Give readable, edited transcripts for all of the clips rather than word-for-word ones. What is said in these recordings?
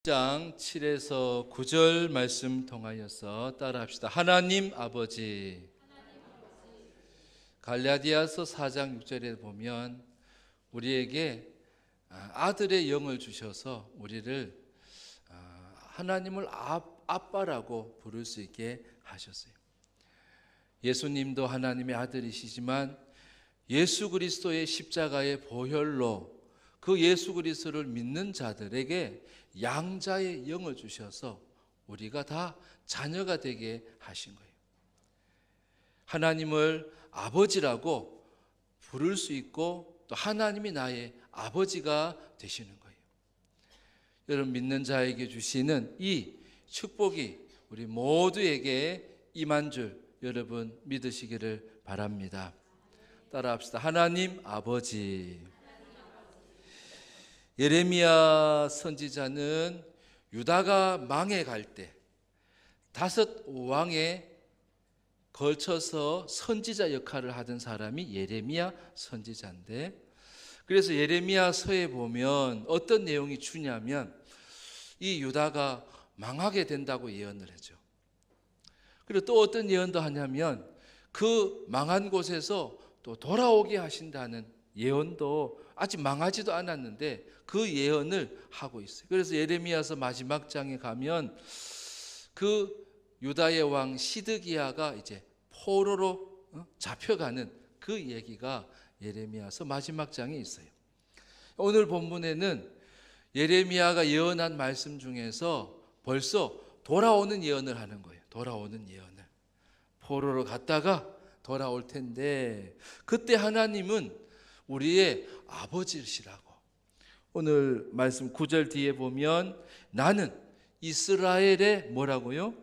장 7에서 9절 말씀 통하여서 따라합시다. 하나님 아버지. 갈라디아서 4장 6절에 보면 우리에게 아들의 영을 주셔서 우리를 하나님을 아빠라고 부를 수 있게 하셨어요. 예수님도 하나님의 아들이시지만 예수 그리스도의 십자가의 보혈로 그 예수 그리스도를 믿는 자들에게 양자의 영을 주셔서 우리가 다 자녀가 되게 하신 거예요. 하나님을 아버지라고 부를 수 있고 또 하나님이 나의 아버지가 되시는 거예요. 여러분, 믿는 자에게 주시는 이 축복이 우리 모두에게 임한 줄 여러분 믿으시기를 바랍니다. 따라합시다. 하나님 아버지. 예레미야 선지자는 유다가 망해갈 때 5 왕에 걸쳐서 선지자 역할을 하던 사람이 예레미야 선지자인데, 그래서 예레미야서에 보면 어떤 내용이 주냐면 이 유다가 망하게 된다고 예언을 하죠. 그리고 또 어떤 예언도 하냐면 그 망한 곳에서 또 돌아오게 하신다는 예언도, 아직 망하지도 않았는데 그 예언을 하고 있어요. 그래서 예레미야서 마지막 장에 가면 그 유다의 왕 시드기야가 이제 포로로 잡혀가는 그 얘기가 예레미야서 마지막 장에 있어요. 오늘 본문에는 예레미야가 예언한 말씀 중에서 벌써 돌아오는 예언을 하는 거예요. 돌아오는 예언을. 포로로 갔다가 돌아올 텐데 그때 하나님은 우리의 아버지시라고. 오늘 말씀 9절 뒤에 보면 나는 이스라엘의 뭐라고요?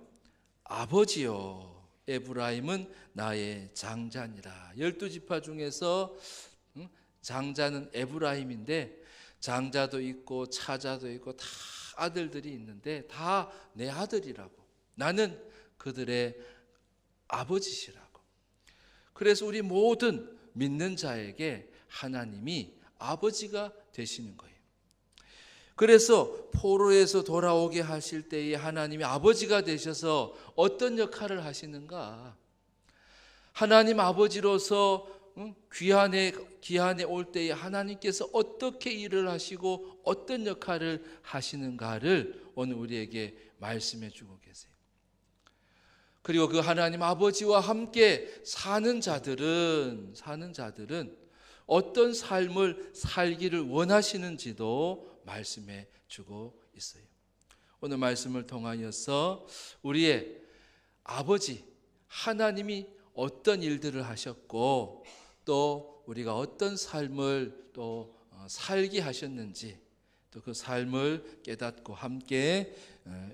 아버지요. 에브라임은 나의 장자니라. 12지파 중에서 장자는 에브라임인데 장자도 있고 차자도 있고 다 아들들이 있는데 다 내 아들이라고. 나는 그들의 아버지시라고. 그래서 우리 모든 믿는 자에게 하나님이 아버지가 되시는 거예요. 그래서 포로에서 돌아오게 하실 때에 하나님이 아버지가 되셔서 어떤 역할을 하시는가? 하나님 아버지로서 귀환에 올 때에 하나님께서 어떻게 일을 하시고 어떤 역할을 하시는가를 오늘 우리에게 말씀해 주고 계세요. 그리고 그 하나님 아버지와 함께 사는 자들은 어떤 삶을 살기를 원하시는지도 말씀해 주고 있어요. 오늘 말씀을 통하여서 우리의 아버지 하나님이 어떤 일들을 하셨고 또 우리가 어떤 삶을 또 살게 하셨는지, 또 그 삶을 깨닫고 함께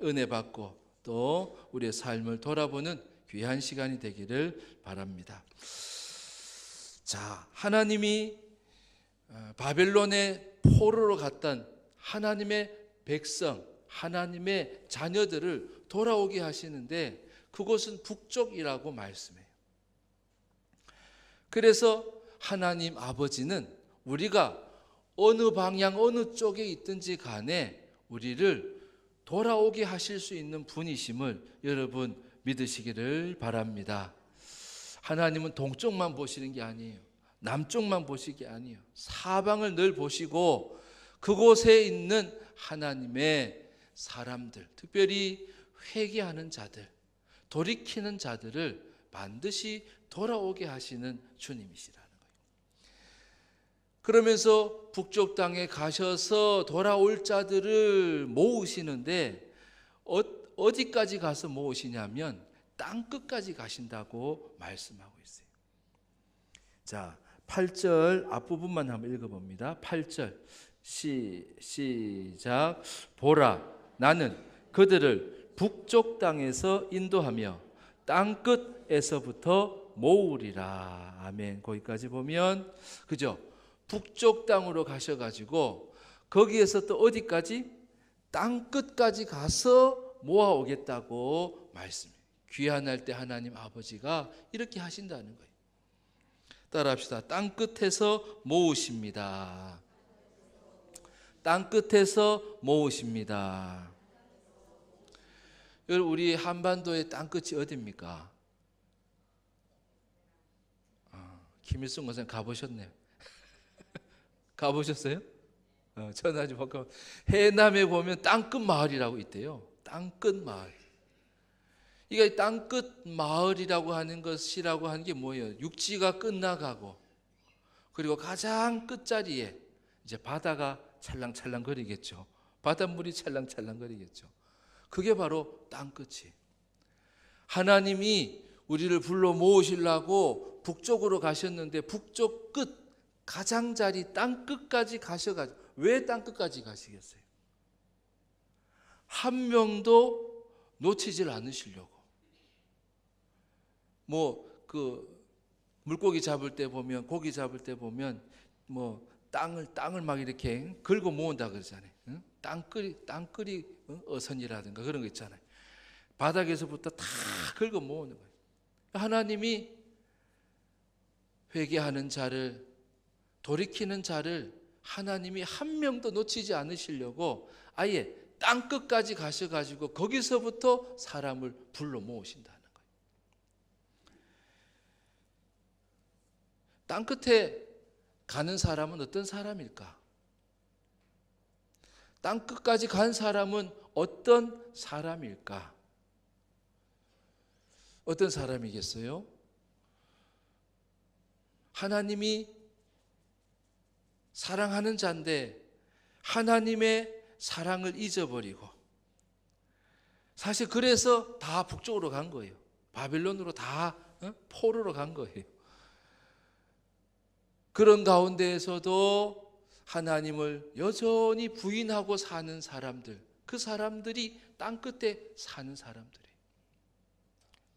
은혜 받고 또 우리의 삶을 돌아보는 귀한 시간이 되기를 바랍니다. 자, 하나님이 바벨론의 포로로 갔던 하나님의 백성, 하나님의 자녀들을 돌아오게 하시는데 그곳은 북쪽이라고 말씀해요. 그래서 하나님 아버지는 우리가 어느 방향 어느 쪽에 있든지 간에 우리를 돌아오게 하실 수 있는 분이심을 여러분 믿으시기를 바랍니다. 하나님은 동쪽만 보시는 게 아니에요. 남쪽만 보시는 게 아니에요. 사방을 늘 보시고 그곳에 있는 하나님의 사람들, 특별히 회개하는 자들, 돌이키는 자들을 반드시 돌아오게 하시는 주님이시라는 거예요. 그러면서 북쪽 땅에 가셔서 돌아올 자들을 모으시는데 어디까지 가서 모으시냐면 땅 끝까지 가신다고 말씀하고 있어요. 자, 8절 앞부분만 한번 읽어봅니다. 8절 시작. 보라, 나는 그들을 북쪽 땅에서 인도하며 땅 끝에서부터 모으리라. 아멘. 거기까지 보면 그죠? 북쪽 땅으로 가셔가지고 거기에서 또 어디까지? 땅 끝까지 가서 모아오겠다고 말씀해요. 귀환할 때 하나님 아버지가 이렇게 하신다는 거예요. 따라합시다. 땅 끝에서 모으십니다. 땅끝에서 모으십니다. 우리 한반도의 땅끝이 어디입니까? 김일성 선생 가보셨네요. 가보셨어요? 저는 아직 못 가봤어요. 해남에 보면 땅끝 마을이라고 있대요. 땅끝 마을. 이게 땅끝 마을이라고 하는 것이라고 하는 게 뭐예요? 육지가 끝나가고 그리고 가장 끝자리에 이제 바다가 찰랑찰랑 거리겠죠. 바닷물이 찰랑찰랑 거리겠죠. 그게 바로 땅끝이. 하나님이 우리를 불러 모으시려고 북쪽으로 가셨는데 북쪽 끝 가장자리 땅끝까지 가셔가지고 왜 땅끝까지 가시겠어요? 한 명도 놓치질 않으시려고. 물고기 잡을 때 보면 고기 잡을 때 보면 땅을 막 이렇게 긁어 모은다 그러잖아요. 응? 땅끌이 어선이라든가 그런 거 있잖아요. 바닥에서부터 다 긁어 모으는 거예요. 하나님이 회개하는 자를 돌이키는 자를 하나님이 한 명도 놓치지 않으시려고 아예 땅끝까지 가셔가지고 거기서부터 사람을 불러 모으신다는 거예요. 땅끝에 가는 사람은 어떤 사람일까? 땅끝까지 간 사람은 어떤 사람일까? 어떤 사람이겠어요? 하나님이 사랑하는 자인데 하나님의 사랑을 잊어버리고 사실 그래서 다 북쪽으로 간 거예요. 바빌론으로 다 포로로 간 거예요. 그런 가운데에서도 하나님을 여전히 부인하고 사는 사람들, 그 사람들이 땅끝에 사는 사람들이에요.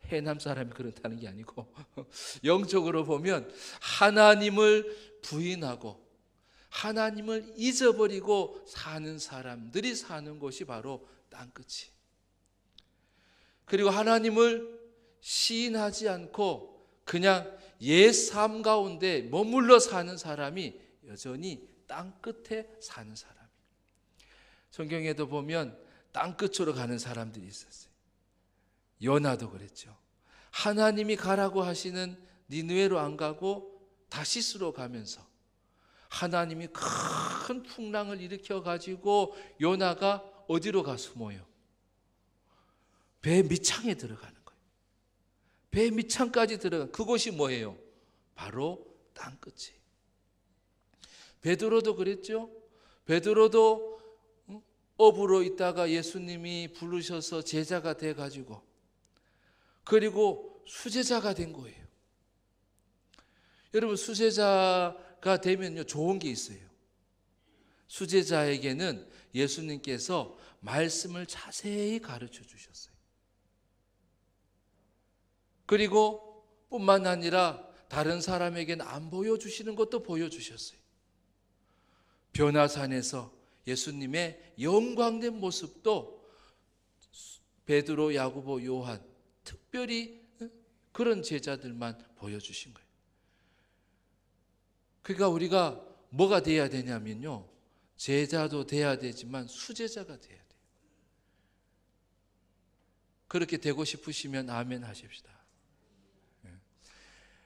해남 사람이 그렇다는 게 아니고 영적으로 보면 하나님을 부인하고 하나님을 잊어버리고 사는 사람들이 사는 곳이 바로 땅끝이. 그리고 하나님을 시인하지 않고 그냥 옛 삶 가운데 머물러 사는 사람이 여전히 땅끝에 사는 사람이에요. 성경에도 보면 땅끝으로 가는 사람들이 있었어요. 요나도 그랬죠. 하나님이 가라고 하시는 니느웨로 안 가고 다시스로 가면서 하나님이 큰 풍랑을 일으켜 가지고 요나가 어디로 가 숨어요? 배 밑창에 들어가는 거예요. 배 밑창까지 들어간 그곳이 뭐예요? 바로 땅끝이. 베드로도 그랬죠. 베드로도 어부로 있다가 예수님이 부르셔서 제자가 돼 가지고 그리고 수제자가 된 거예요. 여러분 수제자가 되면요 좋은 게 있어요. 수제자에게는 예수님께서 말씀을 자세히 가르쳐 주셨어요. 그리고 뿐만 아니라 다른 사람에게는 안 보여주시는 것도 보여주셨어요. 변화산에서 예수님의 영광된 모습도 베드로, 야고보, 요한 특별히 그런 제자들만 보여주신 거예요. 그러니까 우리가 뭐가 돼야 되냐면요 제자도 돼야 되지만 수제자가 돼야 돼요. 그렇게 되고 싶으시면 아멘 하십시다.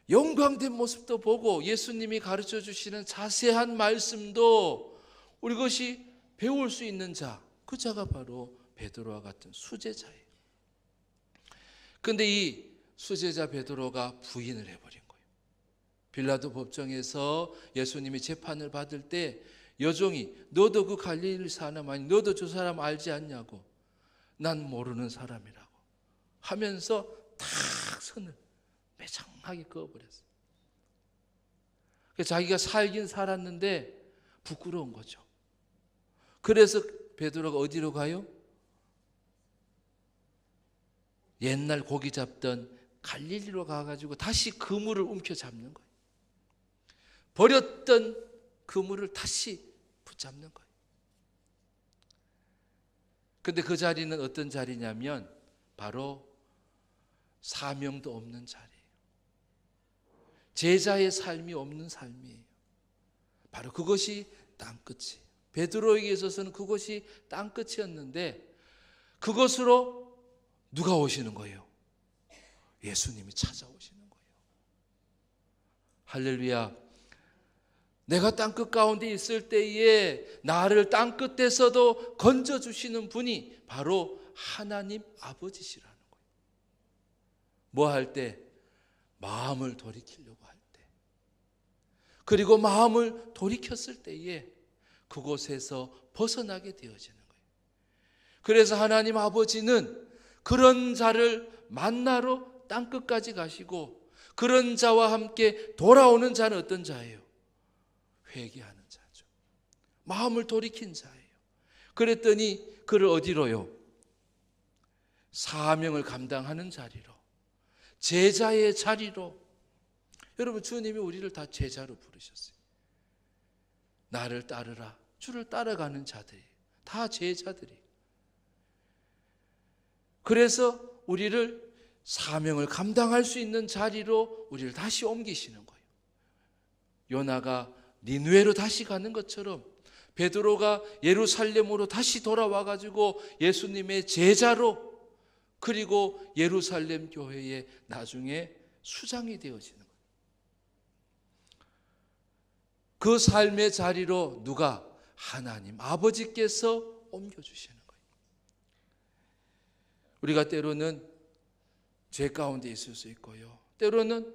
영광된 모습도 보고 예수님이 가르쳐 주시는 자세한 말씀도 우리 것이 배울 수 있는 자, 그 자가 바로 베드로와 같은 수제자예요. 그런데 이 수제자 베드로가 부인을 해버린 거예요. 빌라도 법정에서 예수님이 재판을 받을 때 여종이 너도 그 갈릴리 사람 아니 너도 저 사람 알지 않냐고 난 모르는 사람이라고 하면서 탁 선을 매장하게 그어버렸어요. 자기가 살긴 살았는데 부끄러운 거죠. 그래서 베드로가 어디로 가요? 옛날 고기 잡던 갈릴리로 가가지고 다시 그물을 움켜잡는 거예요. 버렸던 그물을 다시 붙잡는 거예요. 근데 그 자리는 어떤 자리냐면 바로 사명도 없는 자리예요. 제자의 삶이 없는 삶이에요. 바로 그것이 땅끝이에요. 베드로에게 있어서는 그것이 땅끝이었는데 그것으로 누가 오시는 거예요? 예수님이 찾아오시는 거예요. 할렐루야. 내가 땅끝 가운데 있을 때에 나를 땅끝에서도 건져주시는 분이 바로 하나님 아버지시라는 거예요. 뭐 할 때? 마음을 돌이키려고 할 때. 그리고 마음을 돌이켰을 때에 그곳에서 벗어나게 되어지는 거예요. 그래서 하나님 아버지는 그런 자를 만나러 땅끝까지 가시고 그런 자와 함께 돌아오는 자는 어떤 자예요? 회개하는 자죠. 마음을 돌이킨 자예요. 그랬더니 그를 어디로요? 사명을 감당하는 자리로, 제자의 자리로. 여러분, 주님이 우리를 다 제자로 부르셨어요. 나를 따르라. 주를 따라가는 자들이 다 제자들이. 그래서 우리를 사명을 감당할 수 있는 자리로 우리를 다시 옮기시는 거예요. 요나가 니느웨로 다시 가는 것처럼 베드로가 예루살렘으로 다시 돌아와 가지고 예수님의 제자로, 그리고 예루살렘 교회의 나중에 수장이 되어지는 거예요. 그 삶의 자리로 누가? 하나님 아버지께서 옮겨주시는 거예요. 우리가 때로는 죄 가운데 있을 수 있고요, 때로는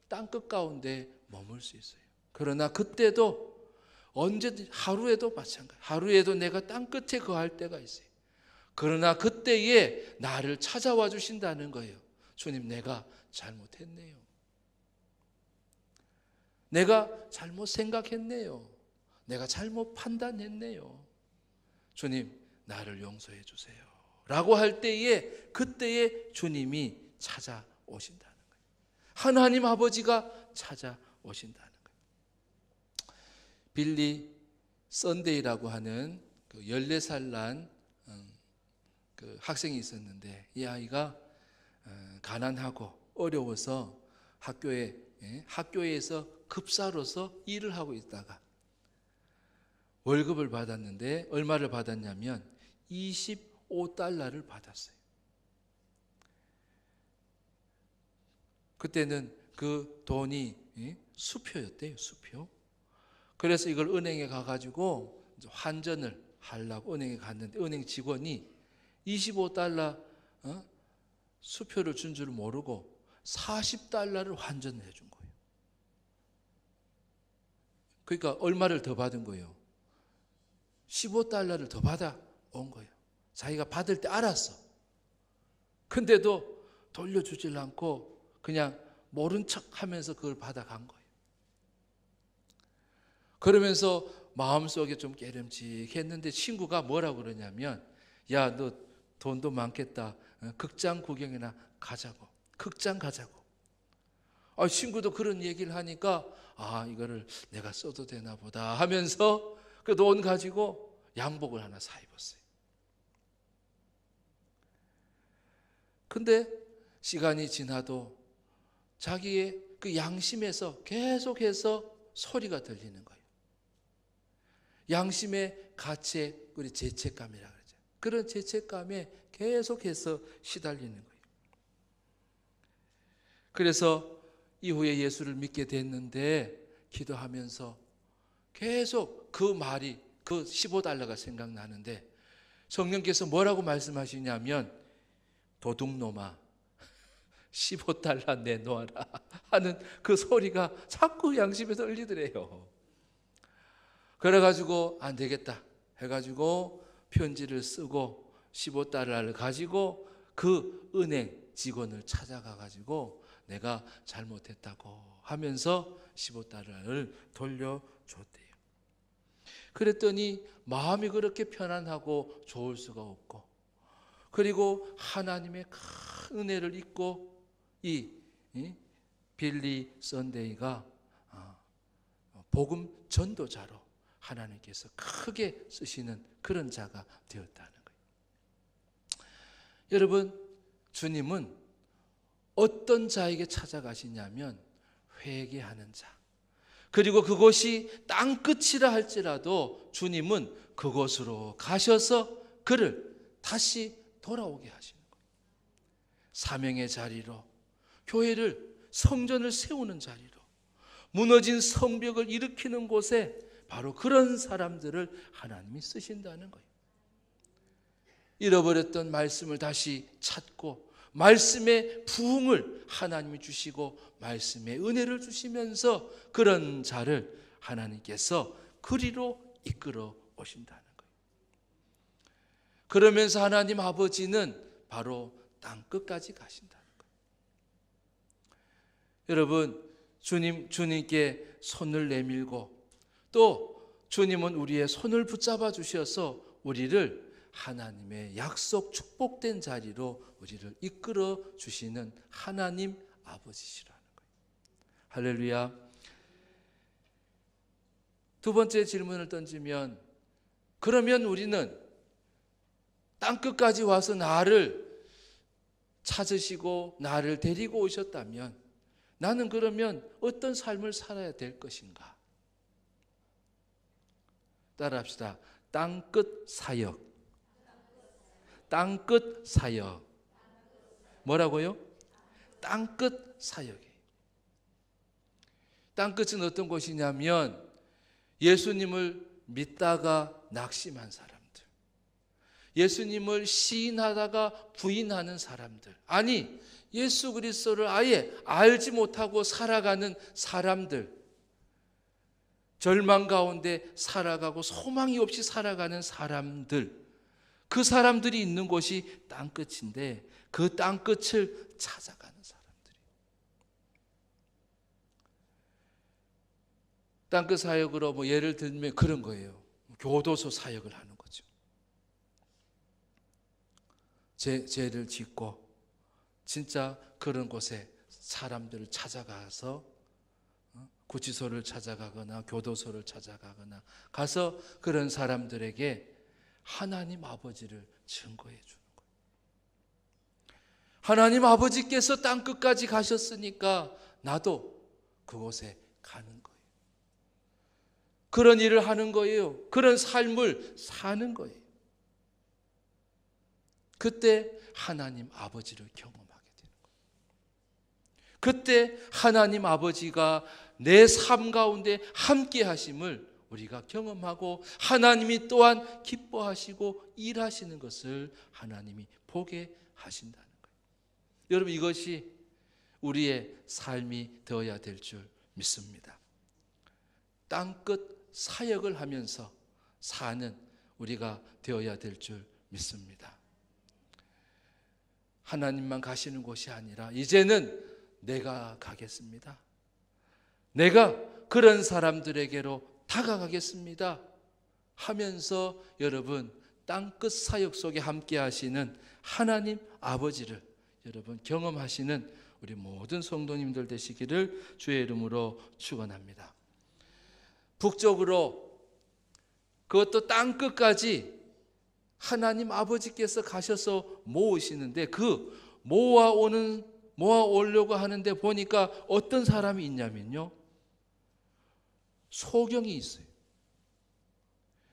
땅끝 가운데 머물 수 있어요. 그러나 그때도 언제든, 하루에도 마찬가지, 하루에도 내가 땅끝에 거할 때가 있어요. 그러나 그때에 나를 찾아와 주신다는 거예요. 주님, 내가 잘못했네요. 내가 잘못 생각했네요. 내가 잘못 판단했네요. 주님, 나를 용서해 주세요. 라고 할 때에, 그때에 주님이 찾아오신다는 거예요. 하나님 아버지가 찾아오신다는 거예요. 빌리 썬데이라고 하는 그 14살 난 그 학생이 있었는데, 이 아이가 가난하고 어려워서 학교에서 급사로서 일을 하고 있다가 월급을 받았는데, 얼마를 받았냐면 25달러를 받았어요. 그때는 그 돈이 수표였대요, 수표. 그래서 이걸 은행에 가가지고 환전을 하려고 은행에 갔는데, 은행 직원이 25달러 수표를 준 줄 모르고 40달러를 환전을 해준 거예요. 그러니까 얼마를 더 받은 거예요? 15달러를 더 받아온 거예요. 자기가 받을 때 알았어. 근데도 돌려주질 않고 그냥 모른 척 하면서 그걸 받아간 거예요. 그러면서 마음속에 좀 깨름직했는데 친구가 뭐라고 그러냐면, 야, 너 돈도 많겠다. 극장 구경이나 가자고. 극장 가자고. 친구도 그런 얘기를 하니까, 이거를 내가 써도 되나 보다 하면서 그 돈 가지고 양복을 하나 사 입었어요. 근데 시간이 지나도 자기의 그 양심에서 계속해서 소리가 들리는 거예요. 양심의 가책, 우리 죄책감이라고 그러죠. 그런 죄책감에 계속해서 시달리는 거예요. 그래서 이후에 예수를 믿게 됐는데, 기도하면서 계속 그 말이, 그 15달러가 생각나는데, 성령께서 뭐라고 말씀하시냐면, 도둑놈아 15달러 내놓아라 하는 그 소리가 자꾸 양심에서 울리더래요. 그래가지고 안 되겠다 해가지고 편지를 쓰고 15달러를 가지고 그 은행 직원을 찾아가가지고 내가 잘못했다고 하면서 15달러를 돌려줬대요. 그랬더니 마음이 그렇게 편안하고 좋을 수가 없고, 그리고 하나님의 큰 은혜를 잊고 이 빌리 썬데이가 복음 전도자로 하나님께서 크게 쓰시는 그런 자가 되었다는 거예요. 여러분, 주님은 어떤 자에게 찾아가시냐면 회개하는 자, 그리고 그곳이 땅끝이라 할지라도 주님은 그곳으로 가셔서 그를 다시 돌아오게 하시는 거예요. 사명의 자리로, 교회를, 성전을 세우는 자리로, 무너진 성벽을 일으키는 곳에 바로 그런 사람들을 하나님이 쓰신다는 거예요. 잃어버렸던 말씀을 다시 찾고 말씀의 부흥을 하나님이 주시고 말씀의 은혜를 주시면서 그런 자를 하나님께서 그리로 이끌어 오신다는 거예요. 그러면서 하나님 아버지는 바로 땅끝까지 가신다는 거예요. 여러분, 주님께 손을 내밀고 또 주님은 우리의 손을 붙잡아 주셔서 우리를 하나님의 약속 축복된 자리로 우리를 이끌어 주시는 하나님 아버지시라는 거예요. 할렐루야. 두 번째 질문을 던지면, 그러면 우리는 땅끝까지 와서 나를 찾으시고 나를 데리고 오셨다면 나는 그러면 어떤 삶을 살아야 될 것인가? 따라합시다. 땅끝 사역. 땅끝 사역. 뭐라고요? 땅끝 사역이에요. 땅끝은 어떤 곳이냐면 예수님을 믿다가 낙심한 사람들, 예수님을 시인하다가 부인하는 사람들, 아니 예수 그리스도를 아예 알지 못하고 살아가는 사람들, 절망 가운데 살아가고 소망이 없이 살아가는 사람들, 그 사람들이 있는 곳이 땅끝인데 그 땅끝을 찾아가는 사람들이에요. 땅끝 사역으로 예를 들면 그런 거예요. 교도소 사역을 하는 거죠. 죄를 짓고 진짜 그런 곳에 사람들을 찾아가서 구치소를 찾아가거나 교도소를 찾아가거나 가서 그런 사람들에게 하나님 아버지를 증거해 주는 거예요. 하나님 아버지께서 땅끝까지 가셨으니까 나도 그곳에 가는 거예요. 그런 일을 하는 거예요. 그런 삶을 사는 거예요. 그때 하나님 아버지를 경험하게 되는 거예요. 그때 하나님 아버지가 내 삶 가운데 함께 하심을 우리가 경험하고 하나님이 또한 기뻐하시고 일하시는 것을 하나님이 보게 하신다는 거예요. 여러분, 이것이 우리의 삶이 되어야 될 줄 믿습니다. 땅끝 사역을 하면서 사는 우리가 되어야 될 줄 믿습니다. 하나님만 가시는 곳이 아니라 이제는 내가 가겠습니다. 내가 그런 사람들에게로 다가가겠습니다 하면서 여러분 땅끝 사역 속에 함께 하시는 하나님 아버지를 여러분 경험하시는 우리 모든 성도님들 되시기를 주의 이름으로 축원합니다. 북쪽으로 그것도 땅끝까지 하나님 아버지께서 가셔서 모으시는데 그 모아오려고 하는데 보니까 어떤 사람이 있냐면요, 소경이 있어요.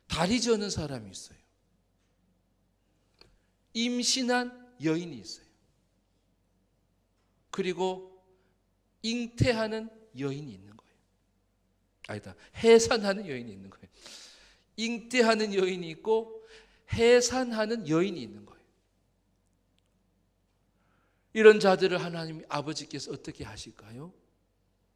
다리 저는 사람이 있어요. 임신한 여인이 있어요. 그리고 잉태하는 여인이 있는 거예요. 아니다, 해산하는 여인이 있는 거예요. 잉태하는 여인이 있고 해산하는 여인이 있는 거예요. 이런 자들을 하나님 아버지께서 어떻게 하실까요?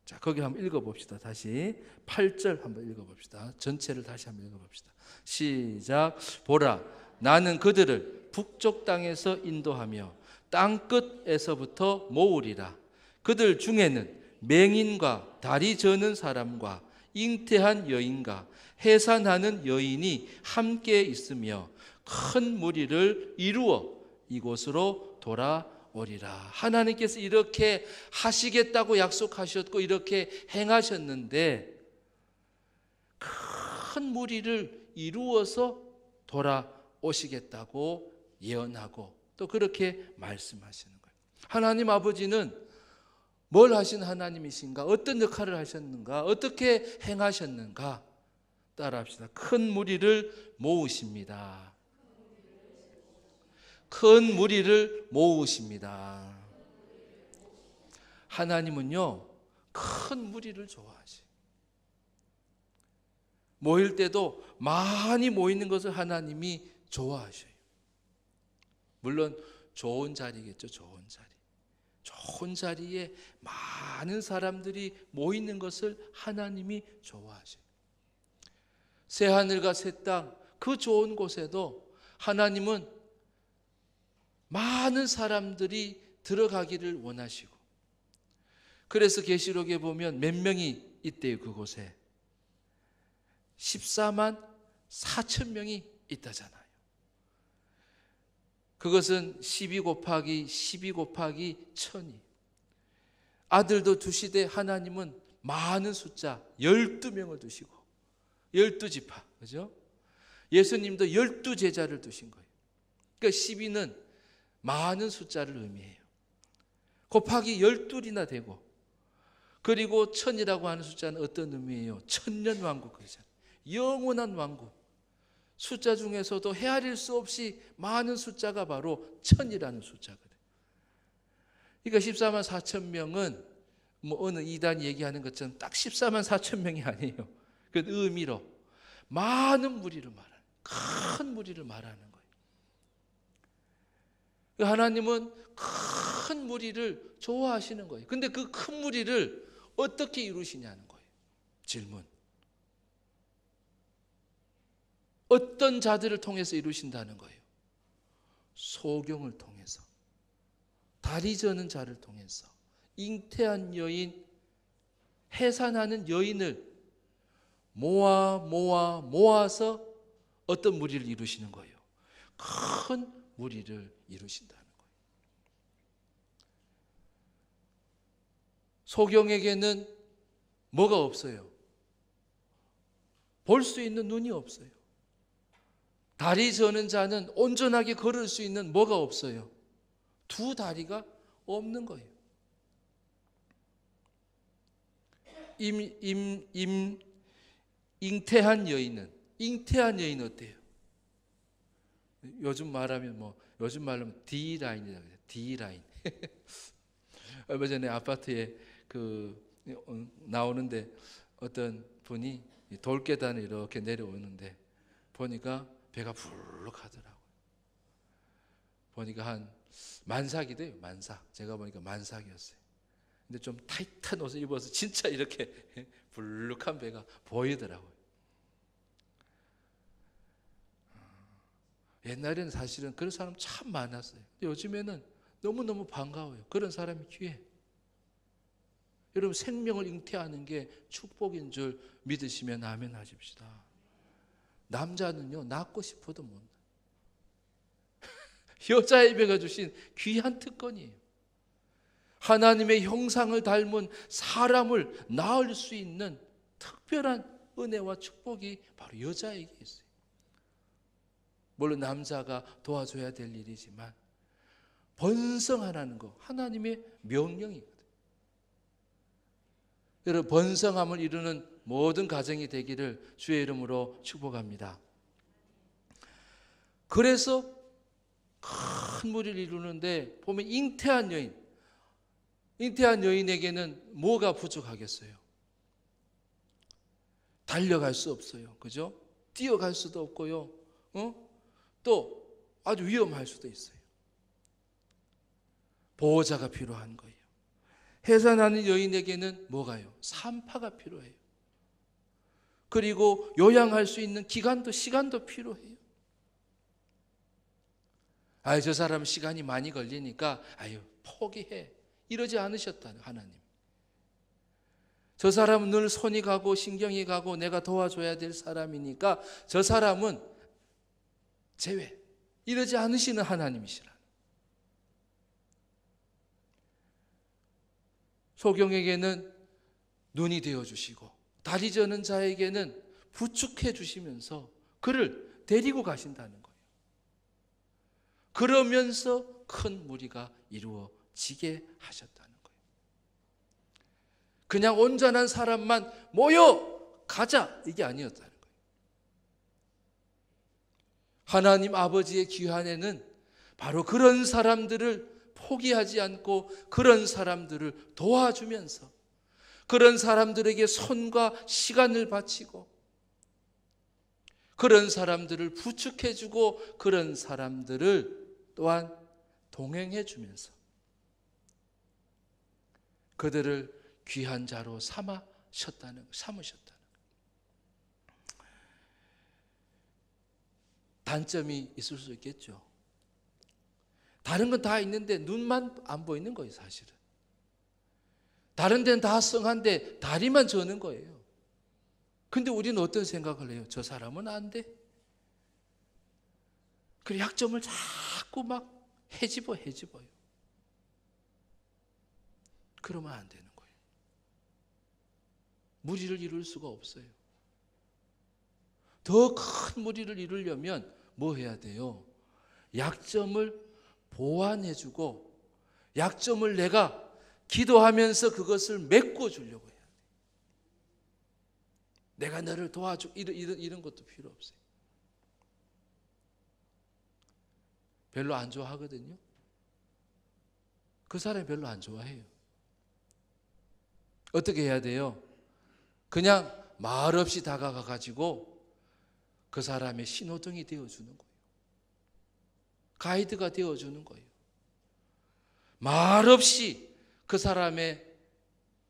자, 거기 한번 읽어봅시다. 다시 8절 한번 읽어봅시다. 전체를 다시 한번 읽어봅시다. 시작. 보라, 나는 그들을 북쪽 땅에서 인도하며 땅끝에서부터 모으리라. 그들 중에는 맹인과 다리 저는 사람과 잉태한 여인과 해산하는 여인이 함께 있으며 큰 무리를 이루어 이곳으로 돌아오리라. 하나님께서 이렇게 하시겠다고 약속하셨고 이렇게 행하셨는데 큰 무리를 이루어서 돌아오시겠다고 예언하고 또 그렇게 말씀하시는 거예요. 하나님 아버지는 뭘 하신 하나님이신가? 어떤 역할을 하셨는가? 어떻게 행하셨는가? 따라합시다. 큰 무리를 모으십니다. 큰 무리를 모으십니다. 하나님은요, 큰 무리를 좋아하셔요. 모일 때도 많이 모이는 것을 하나님이 좋아하셔요. 물론 좋은 자리겠죠. 좋은 자리. 좋은 자리에 많은 사람들이 모이는 것을 하나님이 좋아하셔요. 새하늘과 새 땅, 그 좋은 곳에도 하나님은 많은 사람들이 들어가기를 원하시고, 그래서 계시록에 보면 몇 명이 있대요. 그곳에 14만 4천 명이 있다잖아요. 그것은 12 곱하기 12 곱하기 1000이, 아들도 두시되 하나님은 많은 숫자 12명을 두시고 12지파, 그죠? 예수님도 12제자를 두신 거예요. 그러니까 12는 많은 숫자를 의미해요. 곱하기 12이나 되고, 그리고 1000이라고 하는 숫자는 어떤 의미예요? 천년 왕국, 그러잖아요. 영원한 왕국. 숫자 중에서도 헤아릴 수 없이 많은 숫자가 바로 1000이라는 숫자거든요. 그러니까 14만 4천 명은 뭐 어느 이단이 얘기하는 것처럼 딱 14만 4천 명이 아니에요. 그 의미로 많은 무리를 말하는, 큰 무리를 말하는 거예요. 하나님은 큰 무리를 좋아하시는 거예요. 근데 그 큰 무리를 어떻게 이루시냐는 거예요. 질문. 어떤 자들을 통해서 이루신다는 거예요? 소경을 통해서, 다리 저는 자를 통해서, 잉태한 여인, 해산하는 여인을 모아서 어떤 무리를 이루시는 거예요? 큰 무리를 이루신다는 거예요. 소경에게는 뭐가 없어요? 볼 수 있는 눈이 없어요. 다리 저는 자는 온전하게 걸을 수 있는 뭐가 없어요? 두 다리가 없는 거예요. 잉태한 여인은 어때요? 요즘 말하면 요즘 말로 D라인이라고 해요. D라인. 얼마 전에 아파트에 나오는데 어떤 분이 돌계단을 이렇게 내려오는데 보니까 배가 불룩 하더라고요. 보니까 한 만삭이 돼요. 만삭. 제가 보니까 만삭이었어요. 근데 좀 타이트한 옷을 입어서 진짜 이렇게 불룩한 배가 보이더라고요. 옛날에는 사실은 그런 사람 참 많았어요. 요즘에는 너무너무 반가워요. 그런 사람이 귀해. 여러분, 생명을 잉태하는 게 축복인 줄 믿으시면 아멘 하십시다. 남자는요, 낳고 싶어도 못 낳아요. 여자의 배가 주신 귀한 특권이에요. 하나님의 형상을 닮은 사람을 낳을 수 있는 특별한 은혜와 축복이 바로 여자에게 있어요. 물론 남자가 도와줘야 될 일이지만 번성하라는 거 하나님의 명령이거든요. 여러분, 번성함을 이루는 모든 가정이 되기를 주의 이름으로 축복합니다. 그래서 큰 무리를 이루는데 보면 잉태한 여인에게는 뭐가 부족하겠어요? 달려갈 수 없어요. 그죠? 뛰어갈 수도 없고요. 또 아주 위험할 수도 있어요. 보호자가 필요한 거예요. 해산하는 여인에게는 뭐가요? 산파가 필요해요. 그리고 요양할 수 있는 시간도 필요해요. 저 사람 시간이 많이 걸리니까 포기해, 이러지 않으셨다는 하나님. 저 사람은 늘 손이 가고 신경이 가고 내가 도와줘야 될 사람이니까 저 사람은 제외, 이러지 않으시는 하나님이시라. 소경에게는 눈이 되어주시고 다리 저는 자에게는 부축해 주시면서 그를 데리고 가신다는 거예요. 그러면서 큰 무리가 이루어지게 하셨다는 거예요. 그냥 온전한 사람만 모여 가자, 이게 아니었다는 거예요. 하나님 아버지의 귀환에는 바로 그런 사람들을 포기하지 않고 그런 사람들을 도와주면서 그런 사람들에게 손과 시간을 바치고 그런 사람들을 부축해주고 그런 사람들을 또한 동행해주면서 그들을 귀한 자로 삼으셨다는 거예요. 단점이 있을 수 있겠죠. 다른 건 다 있는데 눈만 안 보이는 거예요, 사실은. 다른 데는 다 성한데 다리만 저는 거예요. 근데 우리는 어떤 생각을 해요? 저 사람은 안 돼. 그래, 약점을 자꾸 막 헤집어요. 그러면 안 되는 거예요. 무리를 이룰 수가 없어요. 더 큰 무리를 이루려면 뭐 해야 돼요? 약점을 보완해주고 약점을 내가 기도하면서 그것을 메꿔주려고 해야 돼. 내가 너를 도와줘, 이런 것도 필요 없어요. 별로 안 좋아하거든요. 그 사람이 별로 안 좋아해요. 어떻게 해야 돼요? 그냥 말 없이 다가가 가지고 그 사람의 신호등이 되어주는 거예요. 가이드가 되어주는 거예요. 말 없이 그 사람의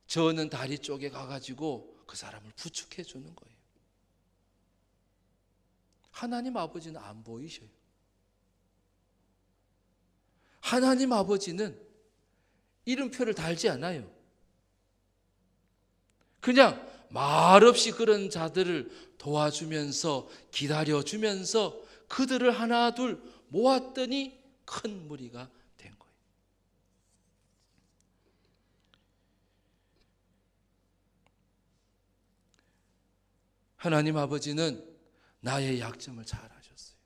저는 다리 쪽에 가가지고 그 사람을 부축해 주는 거예요. 하나님 아버지는 안 보이셔요. 하나님 아버지는 이름표를 달지 않아요. 그냥 말없이 그런 자들을 도와주면서 기다려주면서 그들을 하나 둘 모았더니 큰 무리가 된 거예요. 하나님 아버지는 나의 약점을 잘 아셨어요.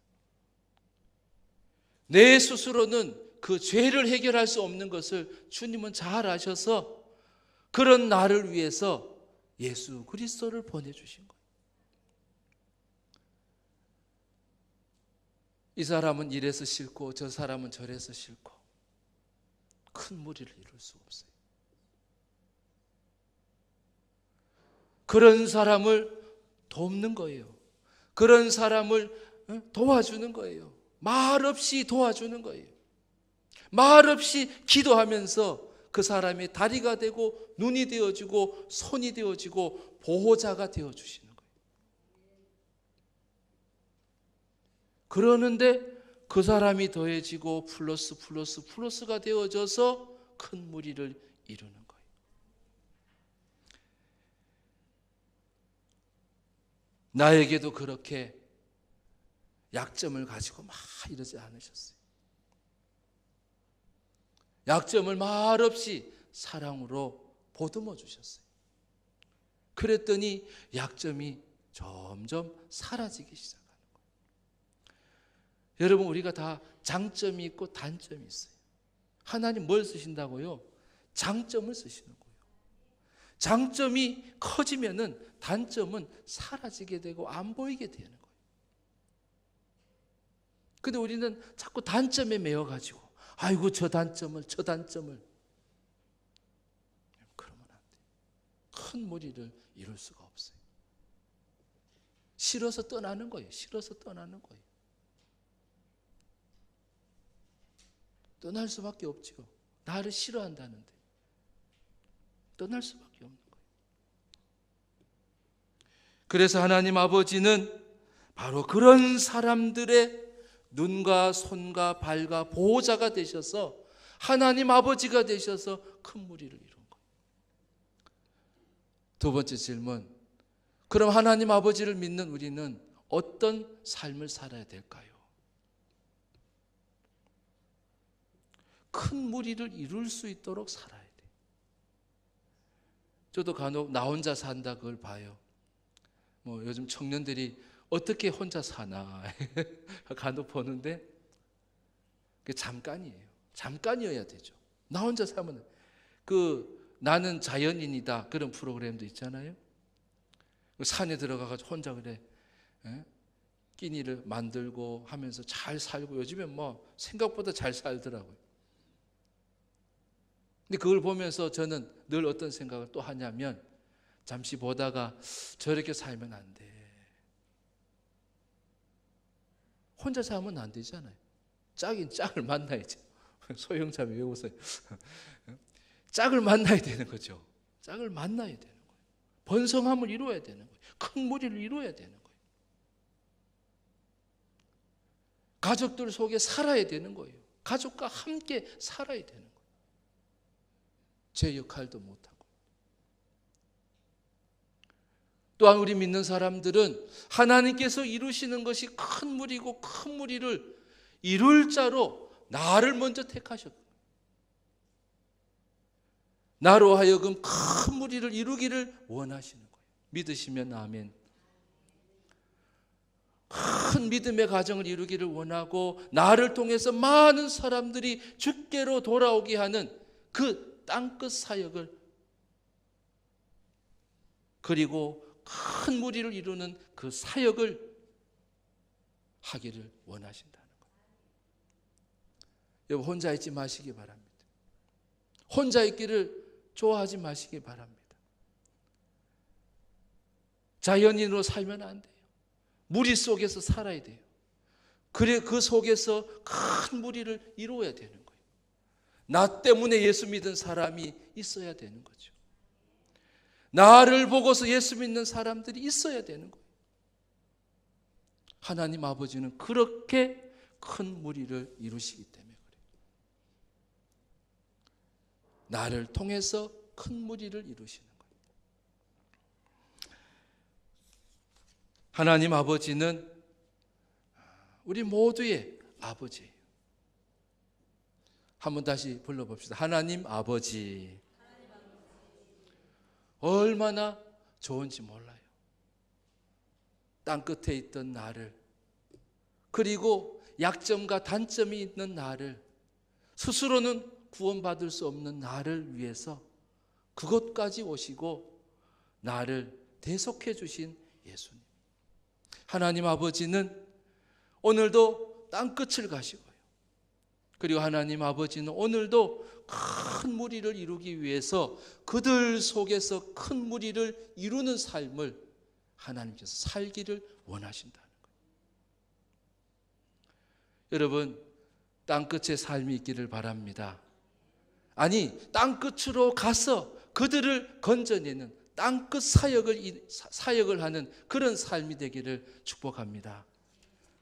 내 스스로는 그 죄를 해결할 수 없는 것을 주님은 잘 아셔서 그런 나를 위해서 예수 그리스도를 보내주신 거예요. 이 사람은 이래서 싫고 저 사람은 저래서 싫고 큰 무리를 이룰 수 없어요. 그런 사람을 돕는 거예요. 그런 사람을 도와주는 거예요. 말 없이 도와주는 거예요. 말 없이 기도하면서 그 사람의 다리가 되고 눈이 되어지고 손이 되어지고 보호자가 되어주시는 거예요. 그러는데 그 사람이 더해지고 플러스가 되어져서 큰 무리를 이루는 거예요. 나에게도 그렇게 약점을 가지고 막 이러지 않으셨어요. 약점을 말없이 사랑으로 보듬어 주셨어요. 그랬더니 약점이 점점 사라지기 시작하는 거예요. 여러분, 우리가 다 장점이 있고 단점이 있어요. 하나님 뭘 쓰신다고요? 장점을 쓰시는 거예요. 장점이 커지면은 단점은 사라지게 되고 안 보이게 되는 거예요. 근데 우리는 자꾸 단점에 매여가지고 아이고 저 단점을 그러면 안 돼요. 큰 무리를 이룰 수가 없어요. 싫어서 떠나는 거예요. 떠날 수밖에 없죠. 나를 싫어한다는데 떠날 수밖에 없는 거예요. 그래서 하나님 아버지는 바로 그런 사람들의 눈과 손과 발과 보호자가 되셔서 하나님 아버지가 되셔서 큰 무리를 이룬 거예요. 두 번째 질문. 그럼 하나님 아버지를 믿는 우리는 어떤 삶을 살아야 될까요? 큰 무리를 이룰 수 있도록 살아야 돼요. 저도 간혹 나 혼자 산다 그걸 봐요. 요즘 청년들이 어떻게 혼자 사나 간혹 보는데 그게 잠깐이에요. 잠깐이어야 되죠. 나 혼자 살면 나는 자연인이다 그런 프로그램도 있잖아요. 산에 들어가가지고 혼자 그래 끼니를 만들고 하면서 잘 살고 요즘엔 뭐 생각보다 잘 살더라고요. 근데 그걸 보면서 저는 늘 어떤 생각을 또 하냐면 잠시 보다가 저렇게 살면 안 돼. 혼자 살면 안 되잖아요. 짝인 짝을 만나야죠. 소형자매 왜 웃어요? 짝을 만나야 되는 거죠. 짝을 만나야 되는 거예요. 번성함을 이루어야 되는 거예요. 큰 무리를 이루어야 되는 거예요. 가족들 속에 살아야 되는 거예요. 가족과 함께 살아야 되는 거예요. 제 역할도 못하고. 또한 우리 믿는 사람들은 하나님께서 이루시는 것이 큰 무리고 큰 무리를 이룰 자로 나를 먼저 택하셨고 나로 하여금 큰 무리를 이루기를 원하시는 거예요. 믿으시면 아멘. 큰 믿음의 가정을 이루기를 원하고 나를 통해서 많은 사람들이 주께로 돌아오게 하는 그 땅끝 사역을 그리고 큰 무리를 이루는 그 사역을 하기를 원하신다는 거예요. 여러분 혼자 있지 마시기 바랍니다. 혼자 있기를 좋아하지 마시기 바랍니다. 자연인으로 살면 안 돼요. 무리 속에서 살아야 돼요. 그래 그 속에서 큰 무리를 이루어야 되는 거예요. 나 때문에 예수 믿은 사람이 있어야 되는 거죠. 나를 보고서 예수 믿는 사람들이 있어야 되는 거예요. 하나님 아버지는 그렇게 큰 무리를 이루시기 때문에 그래요. 나를 통해서 큰 무리를 이루시는 거예요. 하나님 아버지는 우리 모두의 아버지예요. 한번 다시 불러봅시다. 하나님 아버지. 얼마나 좋은지 몰라요. 땅끝에 있던 나를, 그리고 약점과 단점이 있는 나를, 스스로는 구원받을 수 없는 나를 위해서 그곳까지 오시고 나를 대속해 주신 예수님. 하나님 아버지는 오늘도 땅끝을 가시고요. 그리고 하나님 아버지는 오늘도 큰 무리를 이루기 위해서 그들 속에서 큰 무리를 이루는 삶을 하나님께서 살기를 원하신다는 거예요. 여러분, 땅끝에 삶이 있기를 바랍니다. 아니, 땅끝으로 가서 그들을 건져내는 땅끝 사역을 하는 그런 삶이 되기를 축복합니다.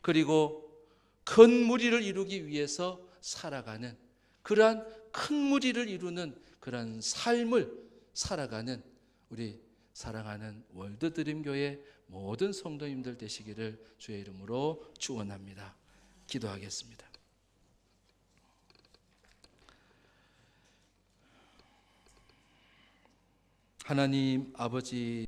그리고 큰 무리를 이루기 위해서 살아가는 그러한 큰 무리를 이루는 그러한 삶을 살아가는 우리 사랑하는 월드드림교회 모든 성도님들 되시기를 주의 이름으로 축원합니다. 기도하겠습니다. 하나님 아버지,